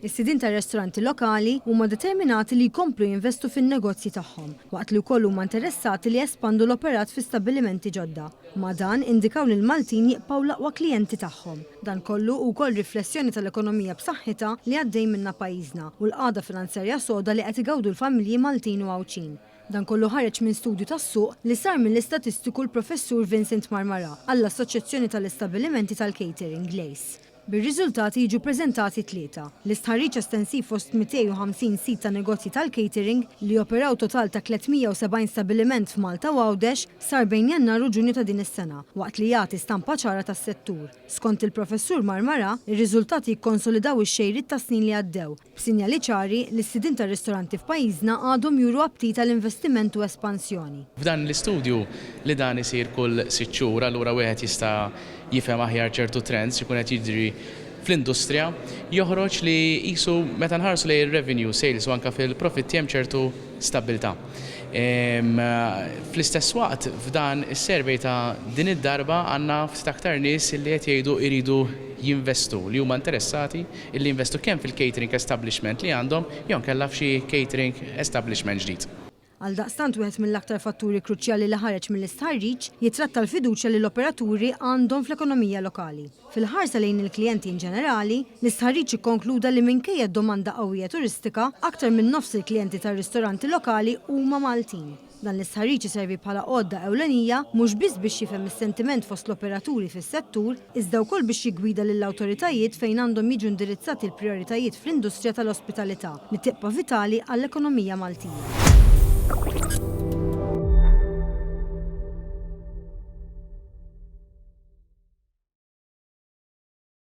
Is-sidin tar-restoranti lokali huma determinati li jkomplu jinvestu fin-negozji tagħhom, waqt li wkoll huma interessati li jespandu l-operat fi stabbilimenti ġodda. Ma' dan indikaw li l-Maltin jibqgħu l-aqwa klijenti tagħhom. Dan kollu wkoll riflessjoni tal-ekonomija b'saħħitha li għaddej minnha pajjiżna u l-qagħda finanzjarja soda li qed igawdu l-familji Maltin u Għawċin. Dan kollu ħareġ minn studju tas-suq li sar mill-istatistiku l-professur Vincent Marmara għall-Assoċjazzjoni tal-Istabbilimenti tal-Catering Glace. Bir-riżultati jiġu preżentati tlieta. L-istħarriġ estensiv fost 250 sit ta' negozji tal-catering li operaw total ta' 370 stabbiliment f'Malta u Għawdex sar bejn Jannar u Ġunju ta' din is-sena, waqt li jagħti stampa ċara tas-settur. Skont il-professur Marmara, ir-riżultati jikkonsolidaw ix-xejriet ta' snin li għaddew, b'sinjali ċari li s-sidin tar-ristoranti f'pajjiżna għadhom juru aptita l-investiment u espansjoni. F'dan l-istudju li dan isir kull 6 xhur, allura wieħed jista' jifhem aħjar ċertu trends ikun qed jiġri fl-industrija, joħroġ li qisu meta nħarsu lejn ir-revenue sales u anke fil-profitti hemm ċertu stabilità. Fl-istess waqt f'dan is-survey ta' din id-darba għandna ftit aktar nies li qed jgħidu jridu jinvestu li huma interessati li jinvestu kemm fil-catering establishment li għandhom jew kellha f'xi catering establishment ġdid. Għaldaqstant wieħed mill-aktar fatturi kruċjali li ħareġ mill-istħarriġ jitratta l-fiduċja li l-operaturi għandhom fl-ekonomija lokali. Fil-ħarsa lejn il-klijenti in ġenerali, l-istħarriġ ikkonkluda li minkejja d-domanda qawwija turistika, aktar minn nofs il-klijenti tar-ristoranti lokali huma Maltin. Dan l-istħarriġ iservi bħala għodda ewlenija mhux biss biex jifhem is-sentiment fost l-operaturi fis-settur, iżda wkoll biex jiggwida lill-awtoritajiet fejn għandhom jiġu indirizzati l-prijoritajiet fl-industrija tal-ospitalità li tibqa' vitali għall-ekonomija Maltija.